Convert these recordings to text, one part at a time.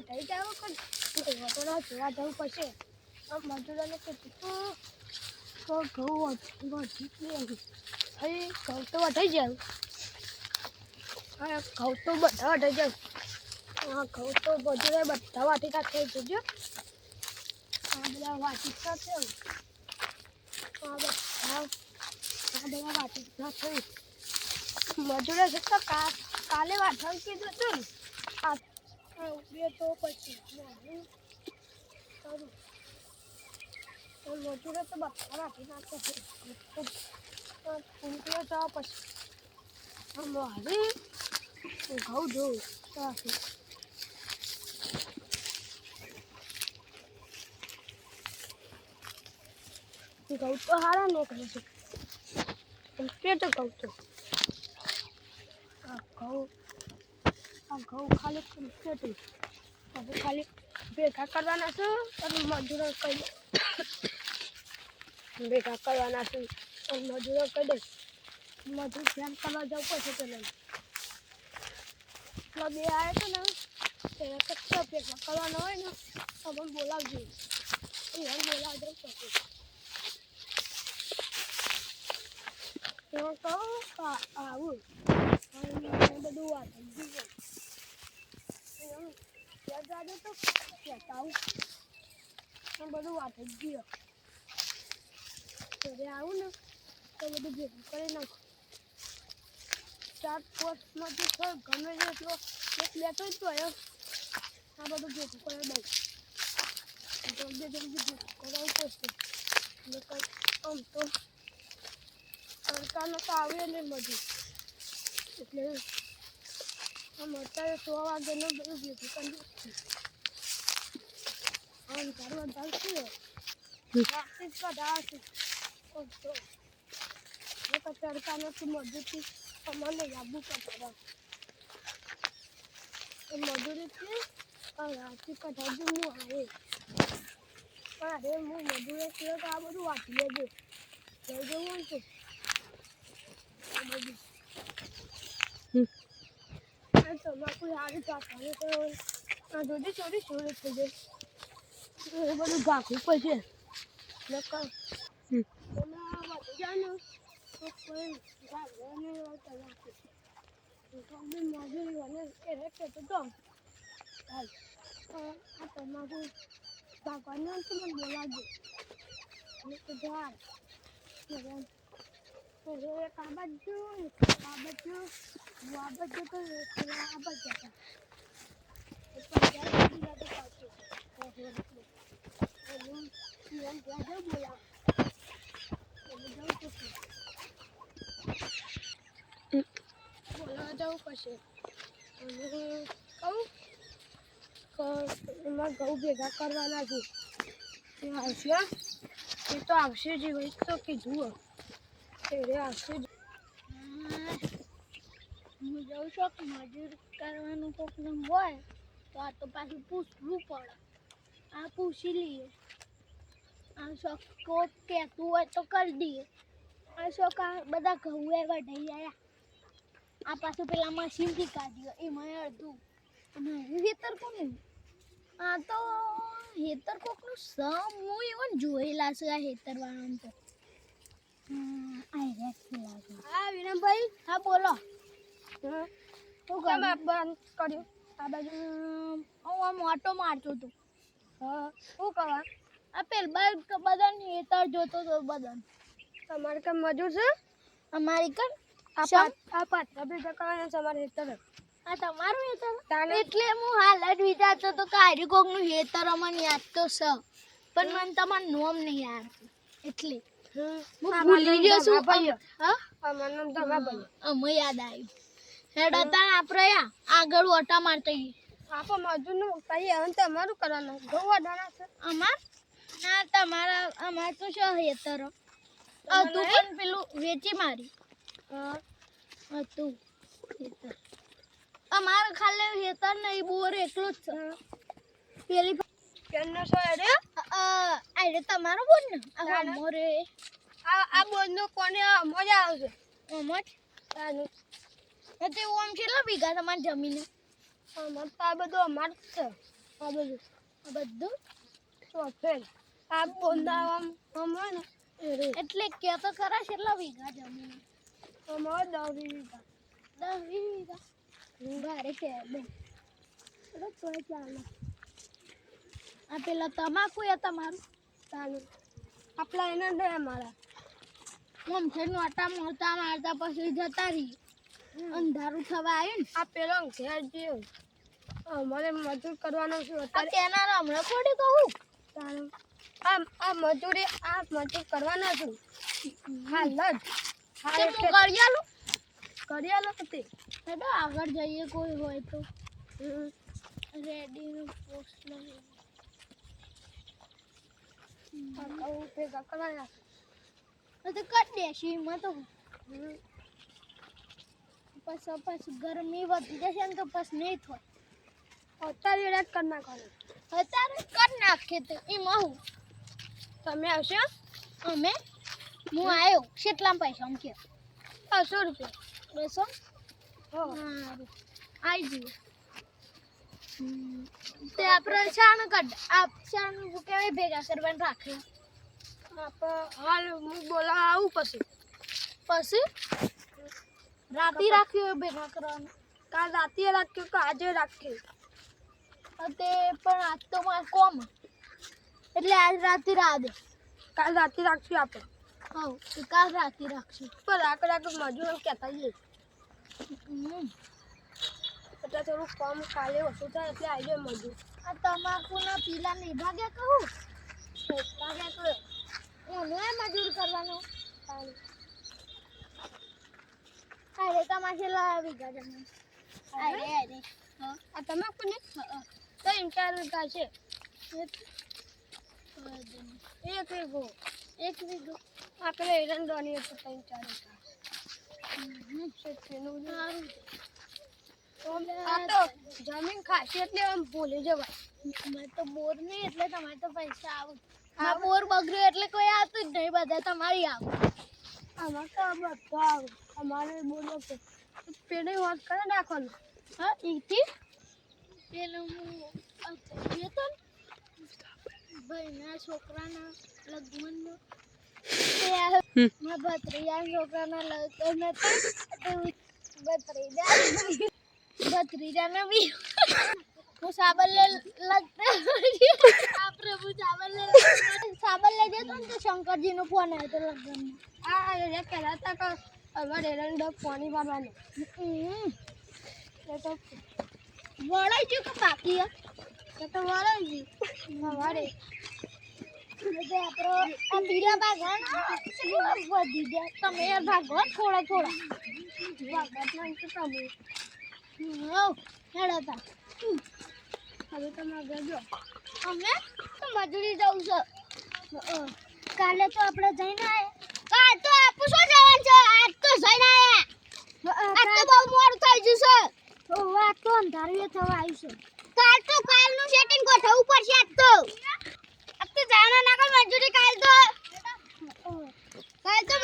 વાટાઈ જાવ પણ તો જોવા જવું પડશે મજૂરોને કીધું તો ઘઉં વધી ઘઉં તો વટાઈ જાય ઘઉં તો બધા વટાઈ જાય હા ઘઉં તો મજૂરો બધા વાટી કાઢે જોજો આ બધા વાટી કાઢે આ બધા વાટી કાઢે મજૂરો છે તો કાલે વાટવાનું કીધું હતું ને બે તો પછી મજૂરો તો બધા વાટી નાખે છે ઊંઘી જાવ પછી મારે ઘઉં જોઉં ઘઉં તો સારા નીકળે છે કમ્પ્લીટ ઘઉં તો ઘઉં ખાલી કમ્પ્લીટ હવે ખાલી ભેગા કરવાના છે અને મજૂરો કહી દે ભેગા કરવાના છે અને મજૂરો કહી દે મજૂર ધ્યાન કરવા જવું પડશે તો નહીં બે આવે છે ને તેને કચ્છા ભેગા કરવાના હોય ને તો પણ બોલાવજો એ બોલાવજો પછી એમાં કહું આવું બધું વાત યાદ તો કહેતા આવું બધું વાત જ ગયો ઘરે આવું ને તો બધું ભેગું કરી નાખું 4-5 માંથી ગમે એટલો એક લેતો જ આવ્યો આ બધું ભેગું કરી દઉં જલ્દી ભેગું કરાવવું પડશે આમ તો સરકારનો તો આવે ને બધું એટલે આમ અત્યારે 100 વાગ્યાનું બધું ભેગું કરી આમ તારું વધારશું વાપસ કઢાવશે સરકારનો તો મજૂરી અમારે લાવવું પડે મજૂરીથી રાતથી કઢાવજો હું આવે પણ અરે હું મજૂરી સિવાય તો આ બધું વાંચી લેજો લઈ જવું છે આ બધું તમાકુ સારી ચાખવાની તો આ દૂધી ચોરી ચોરી થઈ જાય એ બધું ગાખવું પડશે નકર એમાં વધી જાય ને તો કોઈ ગાગવાને મજૂરી અને એને કહેતો તો આ તમાકુ ગાગવાનું તો મને બોલાવજો અને તો ધાર આ બાજુ તો આ બાજુ બોલાવા જવું પડશે કહું એમાં ઘઉં ભેગા કરવાના છે એ આવશે એ તો આવશે જ હોય તો કીધું એ આવશે જ હું જઉં છું કે મજૂર કરવાનું કોકનું હોય તો આ તો પાછું પૂછવું પડે આ પૂછી લઈએ આ શોખ કોક કહેતું હોય તો કરી દઈએ આ શોખ આ બધા ઘઉં વઢાઈ આવ્યા આ પાછું પેલા મશીનથી કાઢ્યો એમાં અડધું અને હેતર કોનું આ તો હેતર કોકનું સમ હું એવું જોયેલા છે આ હેતર વાળાનું તો હા વિરમભાઈ હા બોલો શું કામ બંધ કર્યું આ બાજુ હું આમ ઓટો મારતો હતો હા શું કરવા આ પેલા બધાને હેતર જોતો હતો બધા તમારે કામ મજૂર છે અમારી કામ આ પાછા ભેગા કરવાના તમારે હેતર આ તમારું હેતર એટલે હું હાલ જ વિચારતો હતો કે આરી કોકનું હેતર અમને યાદ તો છે પણ મને તમારું નામ નહીં આવતું એટલે હું ભૂલી ગયો છું હા અમારું નામ ધમાભાઈ અમે યાદ આવ્યું હેડ હતા આપણે આગળ ઓટા મારતા આપણે મજૂરનું કહીએ અને તમારું કરવાનું ઘઉં વાળવાના છે અમાર ના તમારા અમાર તો શું હેતર તું પણ પેલું વેચી મારી હતું હેતર અમારે ખાલી હેતર નહીં બોર એટલું જ છે પેલી કેનો છો અરે અરે તમારો બોલ ને આ મોરે આ બોલનો કોને મજા આવશે મત તાનું તે ઓમ કેટલા વીઘા તમારી જમીન અમાર તો આ બધું અમાર છે આ બધું તો ફેલ આ બોંદાવામ હમણાં ને એટલે કે તો ખરા કેટલા વીઘા જમીન અમાર 10 વીઘા 10 વીઘા ભારે છે બે તો ચાલે આ પેલા તમાકુ એ તમારું ચાલુ આપલા એના દે અમારા મમ છે નોટા મોટા મારતા પછી જતા રહી અંધારું થવા આવ્યું ને આ પેલો ઘેર જેવ અમારે મજૂર કરવાનો છે અત્યારે તેના હમણાં થોડી કહું ચાલો આ મજૂર કરવાના છું હાલ જ હા કરિયાલો તે હેડો આગળ જઈએ કોઈ હોય તો રેડી નો પોસ્ટ લઈ આવું ભેગા કરાયા તો કટ દેશી માં તો પછી ગરમી વધી જશે ને તો પછી નહીં થાય અત્યારે રેડ કરી નાખવાનું અત્યારે કરી નાખીએ તો એમાં હું તમે આવશો અમે હું આવ્યો કેટલા પૈસા આમ કે 200 રૂપિયા 200 હા આવી જઈએ તે આપણે શાનું કાઢ આપ શાનું કેવાય ભેગા કરવાનું રાખે હાલ હું બોલા આવું પછી રાતે રાખ્યું ભેગા કરવાનું કાલ રાતે રાખ્યું કે આજે રાખ્યું તે પણ આજ તો મારે કોમ એટલે આજ રાતે રાહ દે કાલ રાતે રાખશું આપણે હા તો કાલ રાતે રાખશું પણ રાખ મજૂર કહેતા જઈએ એટલે થોડું કમ કાલે ઓછું થાય એટલે આવી જાય મજૂર આ તમાકુના પીલા નહીં ભાગ્યા કહું ભાગ્યા કહું એનું મજૂર કરવાનું અરે તમારે છેલ્લા વીઘા જમીન અરે આ તમાકુ ને તો 4 વીઘા છે એક વીઘો આપણે એરંડોની હતો 3-4 વીઘા જમીન ખાસી એટલે આમ ભૂલી જવાય મેં તો બોર નહીં એટલે તમારે તો પૈસા આવું આ બોર બગડ્યો એટલે કોઈ આવતું જ નહીં બધા તમારી આવું આમાં તો બધા આવું અમારે બોલો કે પેલે વાત કરે નાખવાનું હા ઈથી પેલું વેતન ભાઈના છોકરાના લગ્નનો મારા ભત્રીજાના છોકરાના લગ્ન હતા ભત્રીજાના બી હું સાબલ સાબલ લઈ જતો ને તો શંકરજીનો ફોન આવ્યો તો લગ્નમાં આ કહેતા હતા કે અમારે એરંડો પાણી ભરવાનો એ તો વળાઈ ગયું કે બાકી એ તો વળાઈ ગયું સવારે આ બીજા ભાગવાના વધી ગયા તમે ભાગો થોડા ભાગવા તમે હેડતા હવે તમે ગયો અમે તો મજૂરી જવું છે કાલે તો આપણે જઈને આવ્યા કાલ તો આપું શું જવાનું છે આજ તો જઈને આવ્યા આજ તો બહુ મોડું થઈ જશે તો વાત તો અંધારું થવા આવ્યું છે કાલનું સેટિંગ ગોઠવવું પડશે આજ તો જાના ના કર મજૂરી કાલ તો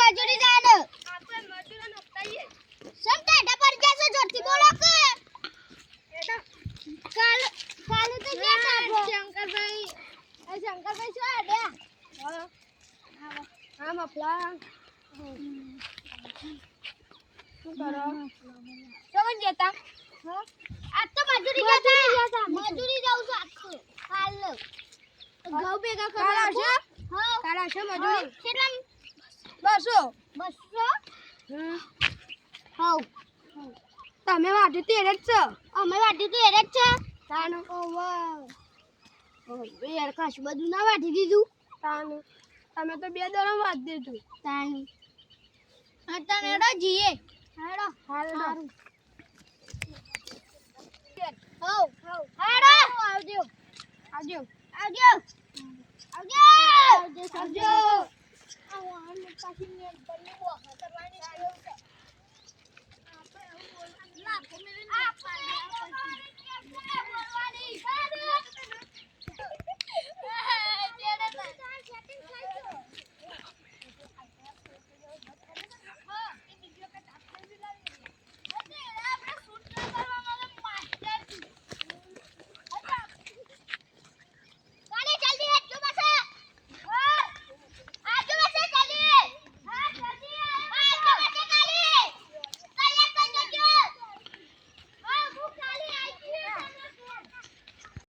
મજૂરી જાને આપણે મજૂરન હપ્તાઈએ સમતા ડબર જશે જોરથી બોલો કે કાલ તો ગયા શંકરભાઈ શું આડ્યા હા મફલા શું કરો સમજ જતા આજ તો મજૂરી ગયા મજૂરી જાઉં છું આજ તો કાલ ઘઉં ભેગા કરવા છે હા કાલ છે મજૂરી કેટલા 200 હાઉ તમે વાટી તો એરે જ છો અમે વાટી તો એરે જ છે તાનો ઓ વાહ યાર ખાસ બધું ના વાટી દીધું તાનો તમે તો 2 દરમ વાટી દીધું તાનો હા તને એડો જીએ હાડો હારું હાઉ હાઉ હા